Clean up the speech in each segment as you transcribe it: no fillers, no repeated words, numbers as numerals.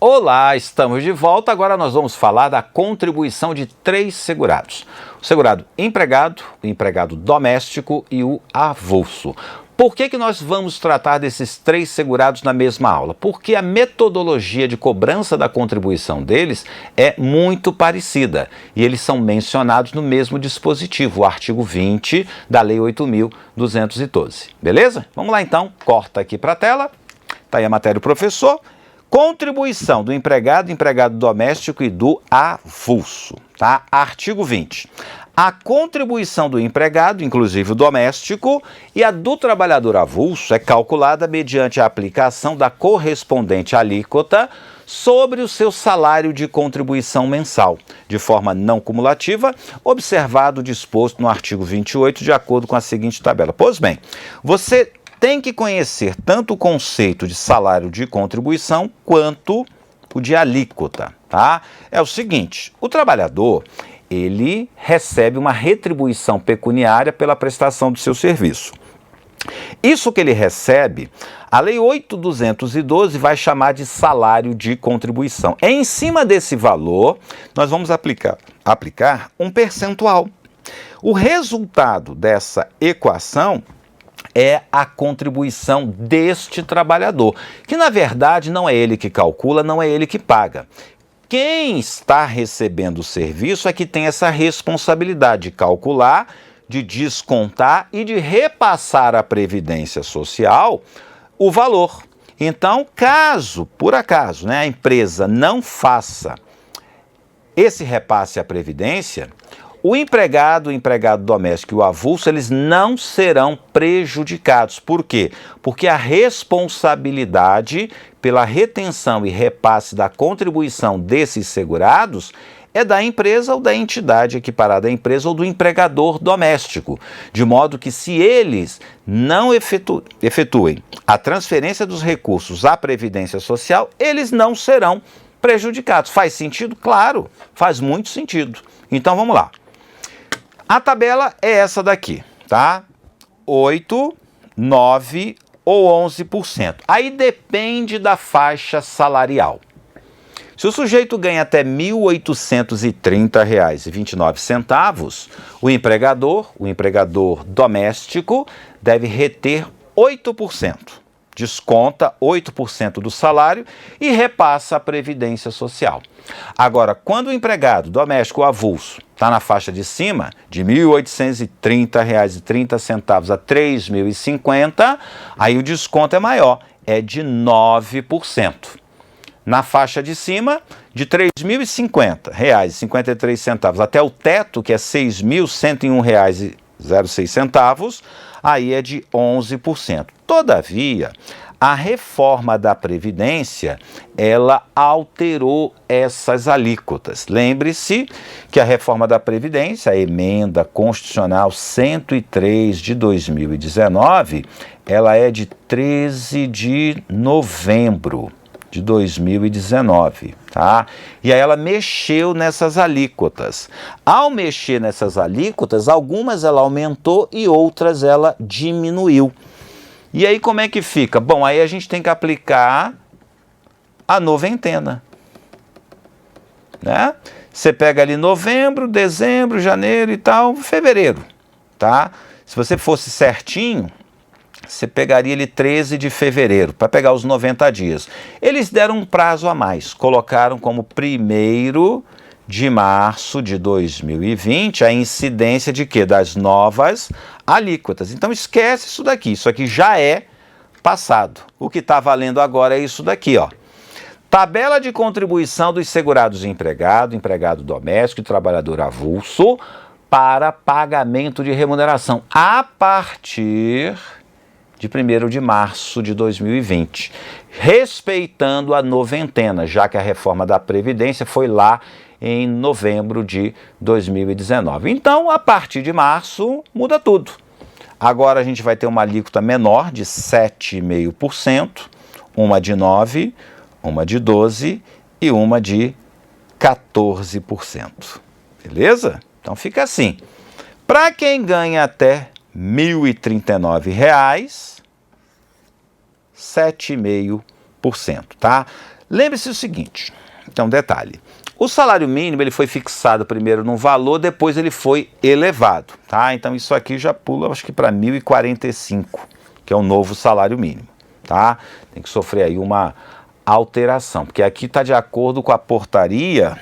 Olá, estamos de volta. Agora nós vamos falar da contribuição de 3 segurados. O segurado empregado, o empregado doméstico e o avulso. Por que nós vamos tratar desses 3 segurados na mesma aula? Porque a metodologia de cobrança da contribuição deles é muito parecida e eles são mencionados no mesmo dispositivo, o artigo 20 da Lei 8.212. Beleza? Vamos lá então, corta aqui para a tela. Está aí a matéria do professor. Contribuição do empregado, empregado doméstico e do avulso, tá? Artigo 20. A contribuição do empregado, inclusive o doméstico, e a do trabalhador avulso é calculada mediante a aplicação da correspondente alíquota sobre o seu salário de contribuição mensal, de forma não cumulativa, observado o disposto no artigo 28, de acordo com a seguinte tabela. Pois bem, você tem que conhecer tanto o conceito de salário de contribuição quanto o de alíquota, tá? É o seguinte, o trabalhador, ele recebe uma retribuição pecuniária pela prestação do seu serviço. Isso que ele recebe, a Lei 8.212 vai chamar de salário de contribuição. Em cima desse valor, nós vamos aplicar um percentual. O resultado dessa equação é a contribuição deste trabalhador, que na verdade não é ele que calcula, não é ele que paga. Quem está recebendo o serviço é que tem essa responsabilidade de calcular, de descontar e de repassar à Previdência Social o valor. Então, caso, por acaso, a empresa não faça esse repasse à Previdência, o empregado doméstico e o avulso, eles não serão prejudicados. Por quê? Porque a responsabilidade pela retenção e repasse da contribuição desses segurados é da empresa ou da entidade equiparada à empresa ou do empregador doméstico. De modo que se eles não efetuem a transferência dos recursos à Previdência Social, eles não serão prejudicados. Faz sentido? Claro, faz muito sentido. Então vamos lá. A tabela é essa daqui, tá? 8, 9 ou 11%. Aí depende da faixa salarial. Se o sujeito ganha até R$ 1.830,29, o empregador doméstico, deve reter 8%. Desconta 8% do salário e repassa a Previdência Social. Agora, quando o empregado doméstico avulso está na faixa de cima, de R$ 1.830,30 a R$ 3.050, aí o desconto é maior, é de 9%. Na faixa de cima, de R$ 3.050,53 até o teto, que é R$ 6.101,06, aí é de 11%. Todavia, a reforma da Previdência, ela alterou essas alíquotas. Lembre-se que a reforma da Previdência, a emenda constitucional 103 de 2019, ela é de 13 de novembro de 2019, tá? E aí ela mexeu nessas alíquotas. Ao mexer nessas alíquotas, algumas ela aumentou e outras ela diminuiu. E aí como é que fica? Bom, aí a gente tem que aplicar a noventena, né? Você pega ali novembro, dezembro, janeiro e tal, fevereiro, tá? Se você fosse certinho, você pegaria ele 13 de fevereiro, para pegar os 90 dias. Eles deram um prazo a mais, colocaram como 1º de março de 2020 a incidência de quê? Das novas alíquotas. Então esquece isso daqui, isso aqui já é passado. O que está valendo agora é isso daqui, ó. Tabela de contribuição dos segurados empregado doméstico e trabalhador avulso para pagamento de remuneração a partir de 1º de março de 2020, respeitando a noventena, já que a reforma da Previdência foi lá em novembro de 2019. Então, a partir de março, muda tudo. Agora a gente vai ter uma alíquota menor de 7,5%, uma de 9%, uma de 12% e uma de 14%. Beleza? Então fica assim. Para quem ganha até R$ 1.039, 7,5%, tá? Lembre-se o seguinte, então detalhe, o salário mínimo ele foi fixado primeiro num valor, depois ele foi elevado, tá? Então isso aqui já pula, acho que para 1.045, que é o novo salário mínimo, tá? Tem que sofrer aí uma alteração, porque aqui está de acordo com a portaria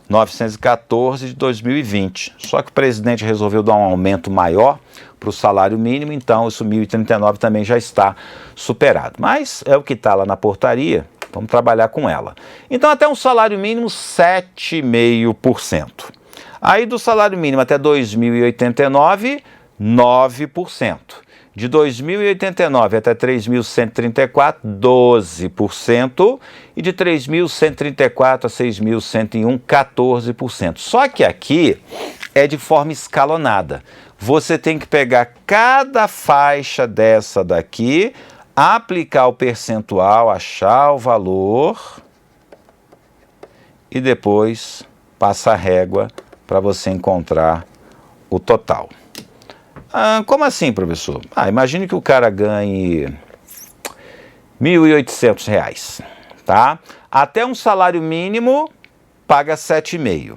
914 de 2020. Só que o presidente resolveu dar um aumento maior para o salário mínimo, então isso 1.039 também já está superado. Mas é o que está lá na portaria, vamos trabalhar com ela. Então até um salário mínimo 7,5%. Aí do salário mínimo até 2.089, 9%. De 2.089 até 3.134, 12%. E de 3.134 a 6.101, 14%. Só que aqui é de forma escalonada. Você tem que pegar cada faixa dessa daqui, aplicar o percentual, achar o valor e depois passa a régua para você encontrar o total. Como assim, professor? Imagine que o cara ganhe R$ 1.800, tá? Até um salário mínimo, paga 7,5.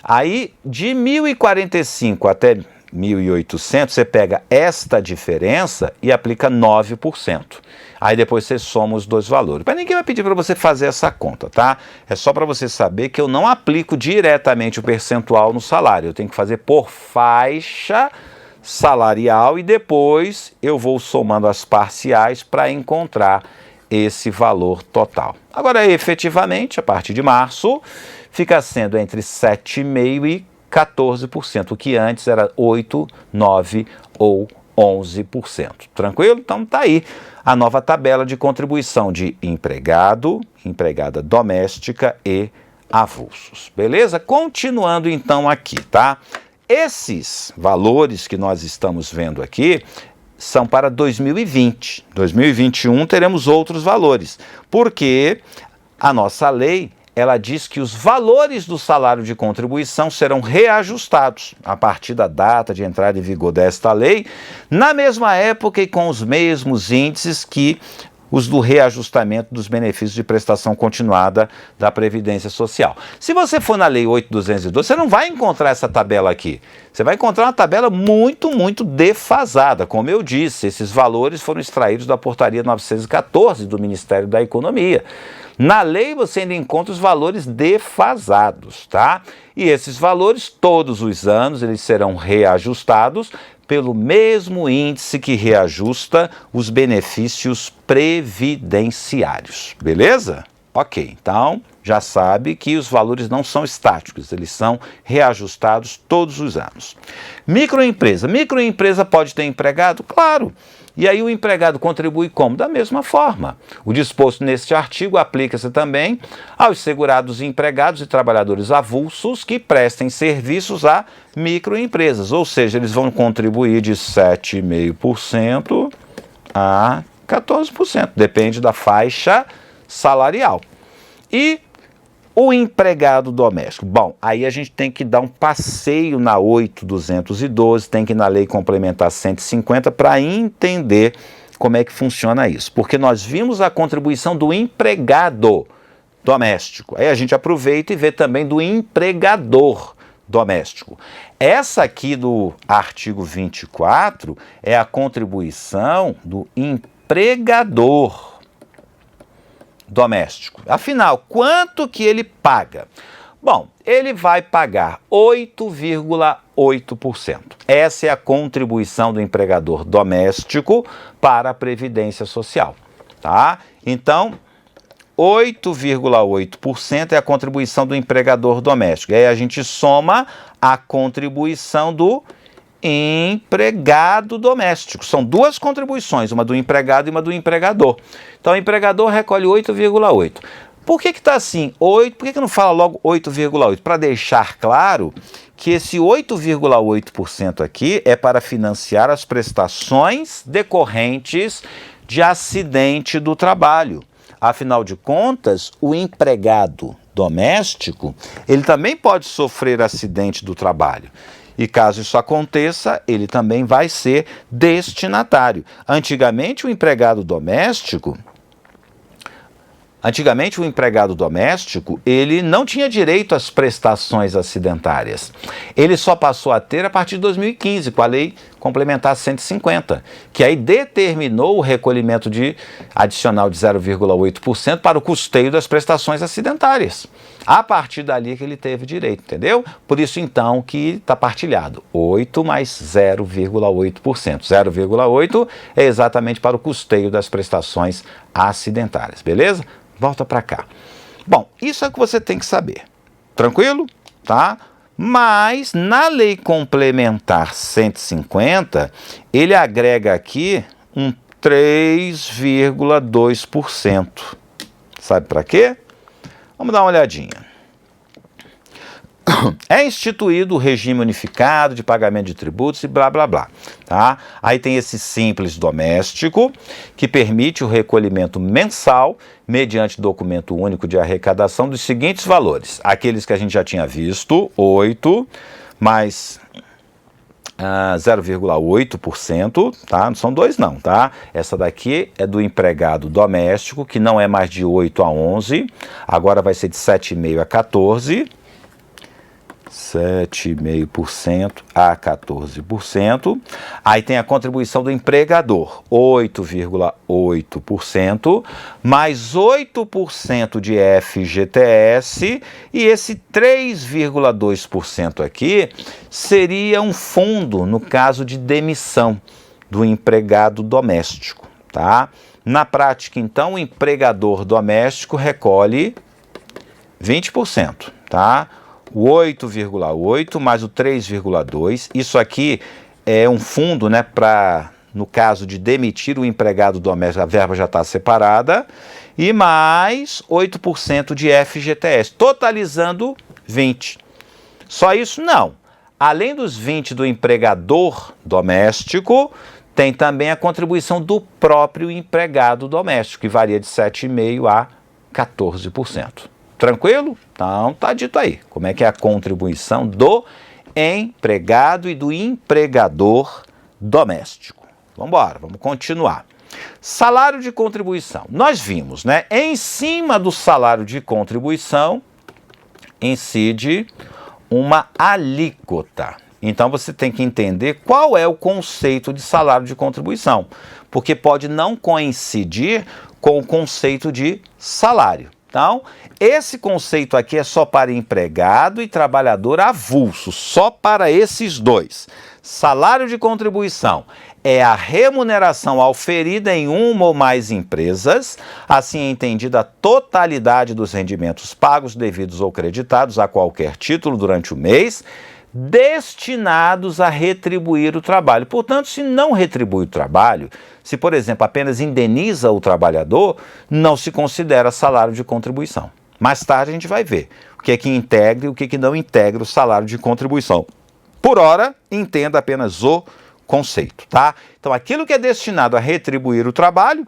Aí, de 1.045 até 1.800, você pega esta diferença e aplica 9%. Aí depois você soma os dois valores. Mas ninguém vai pedir para você fazer essa conta, tá? É só para você saber que eu não aplico diretamente o percentual no salário. Eu tenho que fazer por faixa salarial e depois eu vou somando as parciais para encontrar esse valor total. Agora, efetivamente, a partir de março, fica sendo entre 7,5% e 14%, o que antes era 8%, 9% ou 11%. Tranquilo? Então tá aí a nova tabela de contribuição de empregado, empregada doméstica e avulsos. Beleza? Continuando então aqui, tá? Esses valores que nós estamos vendo aqui são para 2020. 2021 teremos outros valores, porque a nossa lei, ela diz que os valores do salário de contribuição serão reajustados a partir da data de entrada em vigor desta lei, na mesma época e com os mesmos índices que os do reajustamento dos benefícios de prestação continuada da Previdência Social. Se você for na Lei 8.212, você não vai encontrar essa tabela aqui. Você vai encontrar uma tabela muito defasada. Como eu disse, esses valores foram extraídos da Portaria 914 do Ministério da Economia. Na lei você ainda encontra os valores defasados, tá? E esses valores, todos os anos, eles serão reajustados pelo mesmo índice que reajusta os benefícios previdenciários, beleza? Ok, então já sabe que os valores não são estáticos, eles são reajustados todos os anos. Microempresa. Microempresa pode ter empregado? Claro. E aí o empregado contribui como? Da mesma forma. O disposto neste artigo aplica-se também aos segurados empregados e trabalhadores avulsos que prestem serviços a microempresas, ou seja, eles vão contribuir de 7,5% a 14%, depende da faixa salarial. E o empregado doméstico? Bom, aí a gente tem que dar um passeio na 8.212, tem que ir na Lei Complementar 150 para entender como é que funciona isso. Porque nós vimos a contribuição do empregado doméstico. Aí a gente aproveita e vê também do empregador doméstico. Essa aqui do artigo 24 é a contribuição do empregador doméstico. Afinal, quanto que ele paga? Bom, ele vai pagar 8,8%. Essa é a contribuição do empregador doméstico para a Previdência Social, tá? Então, 8,8% é a contribuição do empregador doméstico. E aí a gente soma a contribuição do empregado doméstico. São duas contribuições, uma do empregado e uma do empregador. Então o empregador recolhe 8,8%. Por que está assim? 8, por que não fala logo 8,8%? Para deixar claro que esse 8,8% aqui é para financiar as prestações decorrentes de acidente do trabalho. Afinal de contas, o empregado doméstico, ele também pode sofrer acidente do trabalho. E caso isso aconteça, ele também vai ser destinatário. Antigamente, o empregado doméstico, ele não tinha direito às prestações acidentárias. Ele só passou a ter a partir de 2015, com a Lei Complementar 150, que aí determinou o recolhimento adicional de 0,8% para o custeio das prestações acidentárias. A partir dali que ele teve direito, entendeu? Por isso, então, que está partilhado. 8 mais 0,8%. 0,8% é exatamente para o custeio das prestações acidentárias, beleza? Volta para cá. Bom, isso é o que você tem que saber. Tranquilo? Tá? Mas na Lei Complementar 150, ele agrega aqui um 3,2%. Sabe para quê? Vamos dar uma olhadinha. É instituído o regime unificado de pagamento de tributos e blá, blá, blá. Tá? Aí tem esse simples doméstico, que permite o recolhimento mensal, mediante documento único de arrecadação, dos seguintes valores. Aqueles que a gente já tinha visto, 8 mais 0,8%, tá? Não são dois não, tá? Essa daqui é do empregado doméstico, que não é mais de 8 a 11, agora vai ser de 7,5 a 14%. 7,5% a 14%. Aí tem a contribuição do empregador, 8,8%, mais 8% de FGTS, e esse 3,2% aqui seria um fundo no caso de demissão do empregado doméstico, tá? Na prática, então, o empregador doméstico recolhe 20%, tá? O 8,8 mais o 3,2, isso aqui é um fundo, né, para, no caso de demitir o empregado doméstico, a verba já está separada, e mais 8% de FGTS, totalizando 20. Só isso? Não. Além dos 20 do empregador doméstico, tem também a contribuição do próprio empregado doméstico, que varia de 7,5% a 14%. Tranquilo? Então tá dito aí. Como é que é a contribuição do empregado e do empregador doméstico? Vamos embora, vamos continuar. Salário de contribuição. Nós vimos, né? Em cima do salário de contribuição incide uma alíquota. Então você tem que entender qual é o conceito de salário de contribuição, porque pode não coincidir com o conceito de salário. Então, esse conceito aqui é só para empregado e trabalhador avulso, só para esses dois. Salário de contribuição é a remuneração auferida em uma ou mais empresas, assim é entendida a totalidade dos rendimentos pagos, devidos ou creditados a qualquer título durante o mês, destinados a retribuir o trabalho. Portanto, se não retribui o trabalho, se, por exemplo, apenas indeniza o trabalhador, não se considera salário de contribuição. Mais tarde a gente vai ver o que é que integra e o que é que não integra o salário de contribuição. Por hora, entenda apenas o conceito, tá? Então, aquilo que é destinado a retribuir o trabalho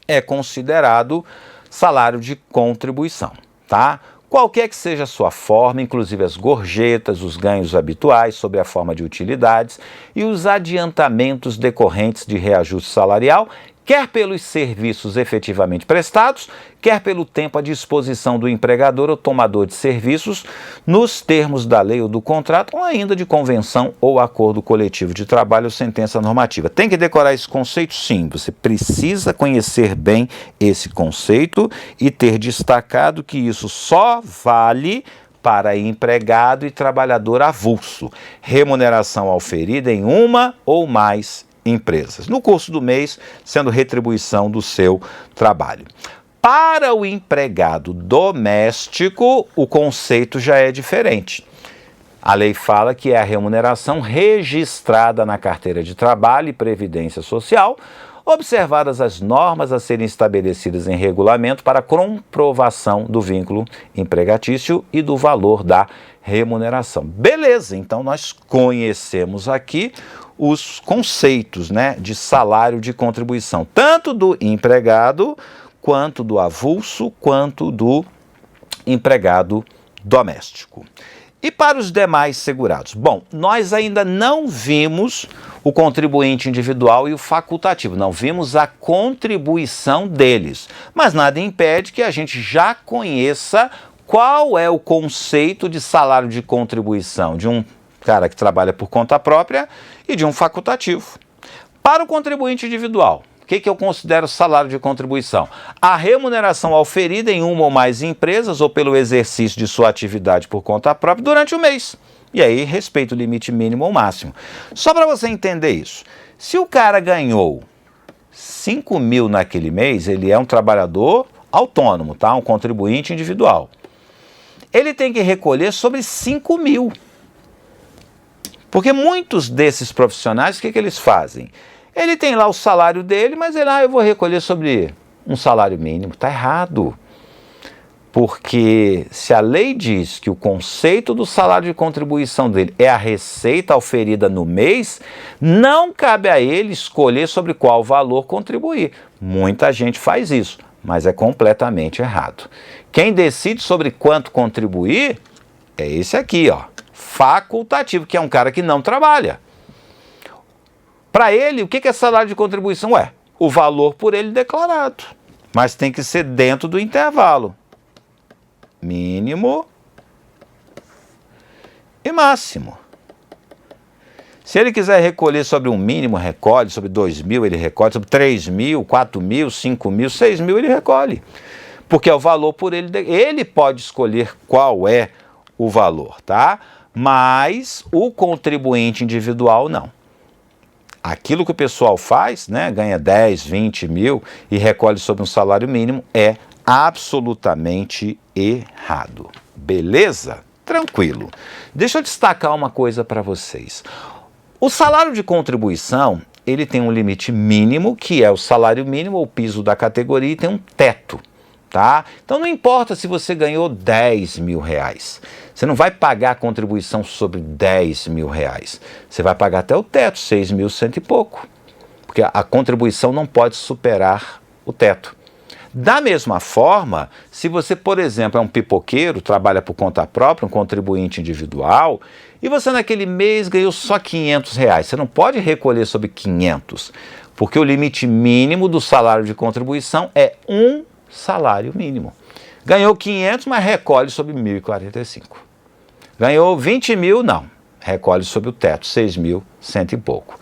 é considerado salário de contribuição, tá? Qualquer que seja a sua forma, inclusive as gorjetas, os ganhos habituais sob a forma de utilidades e os adiantamentos decorrentes de reajuste salarial, quer pelos serviços efetivamente prestados, quer pelo tempo à disposição do empregador ou tomador de serviços, nos termos da lei ou do contrato, ou ainda de convenção ou acordo coletivo de trabalho ou sentença normativa. Tem que decorar esse conceito? Sim, você precisa conhecer bem esse conceito e ter destacado que isso só vale para empregado e trabalhador avulso, remuneração auferida em uma ou mais empresas, no curso do mês, sendo retribuição do seu trabalho. Para o empregado doméstico, o conceito já é diferente. A lei fala que é a remuneração registrada na carteira de trabalho e previdência social, observadas as normas a serem estabelecidas em regulamento para comprovação do vínculo empregatício e do valor da remuneração. Beleza, então nós conhecemos aqui os conceitos, né, de salário de contribuição, tanto do empregado, quanto do avulso, quanto do empregado doméstico. E para os demais segurados? Bom, nós ainda não vimos o contribuinte individual e o facultativo, não vimos a contribuição deles, mas nada impede que a gente já conheça qual é o conceito de salário de contribuição de um cara que trabalha por conta própria e de um facultativo. Para o contribuinte individual, o que eu considero salário de contribuição? A remuneração auferida em uma ou mais empresas ou pelo exercício de sua atividade por conta própria durante o mês. E aí, respeita o limite mínimo ou máximo. Só para você entender isso, se o cara ganhou 5 mil naquele mês, ele é um trabalhador autônomo, tá? Um contribuinte individual. Ele tem que recolher sobre 5 mil. Porque muitos desses profissionais, o que eles fazem? Ele tem lá o salário dele, mas ele, eu vou recolher sobre um salário mínimo. Está errado. Porque se a lei diz que o conceito do salário de contribuição dele é a receita auferida no mês, não cabe a ele escolher sobre qual valor contribuir. Muita gente faz isso, mas é completamente errado. Quem decide sobre quanto contribuir é esse aqui, ó, facultativo, que é um cara que não trabalha. Para ele, o que é salário de contribuição? O valor por ele declarado. Mas tem que ser dentro do intervalo mínimo e máximo. Se ele quiser recolher sobre um mínimo, recolhe. Sobre 2 mil, ele recolhe. Sobre 3 mil, 4 mil, 5 mil, 6 mil, ele recolhe. Porque é o valor por ele. Ele pode escolher qual é o valor, tá? Mas o contribuinte individual não. Aquilo que o pessoal faz, né, ganha 10, 20 mil e recolhe sobre um salário mínimo, é absolutamente errado. Beleza? Tranquilo. Deixa eu destacar uma coisa para vocês. O salário de contribuição, ele tem um limite mínimo, que é o salário mínimo, ou piso da categoria, e tem um teto. Tá? Então não importa se você ganhou 10 mil reais, você não vai pagar a contribuição sobre 10 mil reais, você vai pagar até o teto, 6.100 e pouco, porque a contribuição não pode superar o teto. Da mesma forma, se você, por exemplo, é um pipoqueiro, trabalha por conta própria, um contribuinte individual, e você naquele mês ganhou só 500 reais, você não pode recolher sobre 500, porque o limite mínimo do salário de contribuição é um salário mínimo. Ganhou 500, mas recolhe sobre 1.045. Ganhou 20 mil, não. Recolhe sobre o teto, 6.100 e pouco.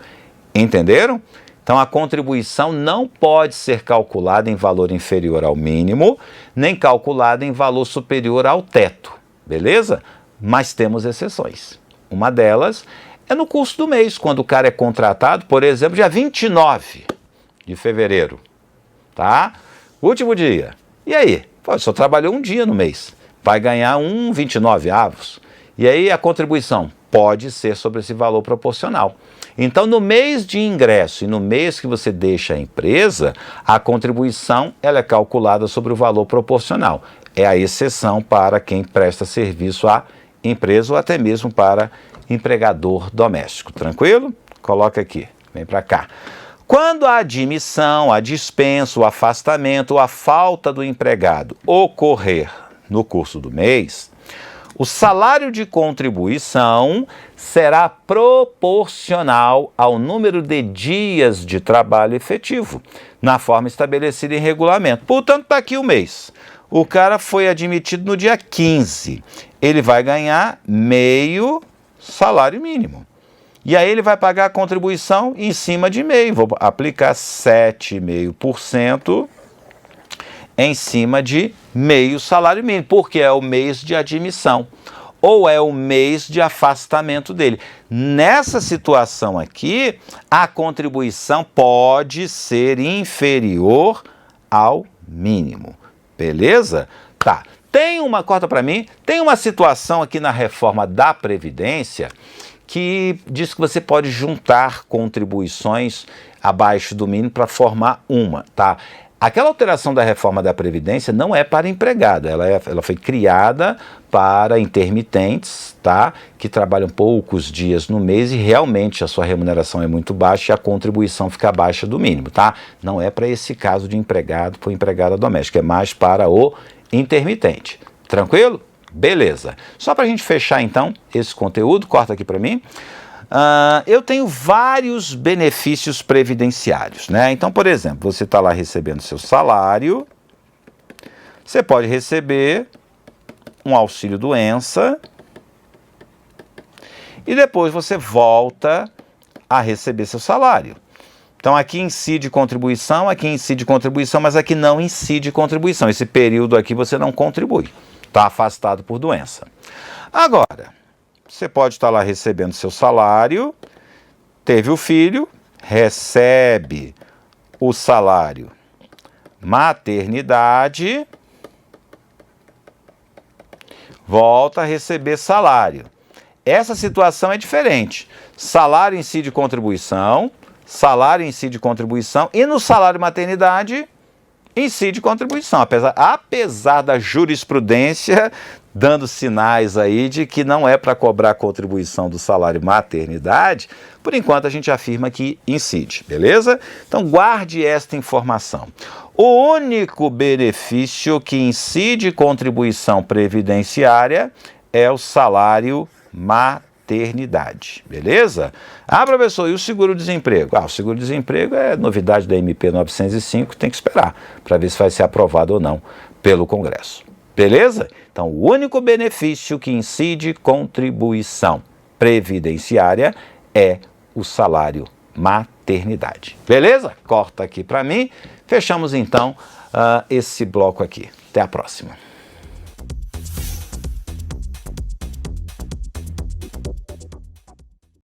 Entenderam? Então a contribuição não pode ser calculada em valor inferior ao mínimo, nem calculada em valor superior ao teto. Beleza? Mas temos exceções. Uma delas é no curso do mês, quando o cara é contratado, por exemplo, dia 29 de fevereiro. Tá? Último dia. E aí? Pô, só trabalhou um dia no mês. Vai ganhar 1,29 avos. E aí a contribuição pode ser sobre esse valor proporcional. Então, no mês de ingresso e no mês que você deixa a empresa, a contribuição ela é calculada sobre o valor proporcional. É a exceção para quem presta serviço à empresa ou até mesmo para empregador doméstico. Tranquilo? Coloca aqui. Vem para cá. Quando a admissão, a dispensa, o afastamento ou a falta do empregado ocorrer no curso do mês, o salário de contribuição será proporcional ao número de dias de trabalho efetivo, na forma estabelecida em regulamento. Portanto, está aqui o mês. O cara foi admitido no dia 15. Ele vai ganhar meio salário mínimo. E aí ele vai pagar a contribuição em cima de meio. Vou aplicar 7,5% em cima de meio salário mínimo, porque é o mês de admissão ou é o mês de afastamento dele. Nessa situação aqui, a contribuição pode ser inferior ao mínimo. Beleza? Tá. Corta para mim, tem uma situação aqui na reforma da Previdência que diz que você pode juntar contribuições abaixo do mínimo para formar uma, tá? Aquela alteração da reforma da Previdência não é para empregado, ela foi criada para intermitentes, tá? Que trabalham poucos dias no mês e realmente a sua remuneração é muito baixa e a contribuição fica abaixo do mínimo, tá? Não é para esse caso de empregado por empregada doméstica, é mais para o intermitente. Tranquilo? Beleza. Só para a gente fechar então esse conteúdo, corta aqui para mim. Eu tenho vários benefícios previdenciários, né? Então, por exemplo, você está lá recebendo seu salário, você pode receber um auxílio-doença e depois você volta a receber seu salário. Então aqui incide contribuição, mas aqui não incide contribuição. Esse período aqui você não contribui, está afastado por doença. Agora, você pode estar lá recebendo seu salário, teve o filho, recebe o salário maternidade, volta a receber salário. Essa situação é diferente. Salário incide contribuição, e no salário maternidade incide contribuição, apesar da jurisprudência dando sinais aí de que não é para cobrar contribuição do salário maternidade, por enquanto a gente afirma que incide, beleza? Então guarde esta informação. O único benefício que incide contribuição previdenciária é o salário maternidade, beleza? Ah, professor, e o seguro-desemprego? O seguro-desemprego é novidade da MP 905, tem que esperar para ver se vai ser aprovado ou não pelo Congresso, beleza? Então, o único benefício que incide contribuição previdenciária é o salário maternidade, beleza? Corta aqui para mim. Fechamos então esse bloco aqui. Até a próxima.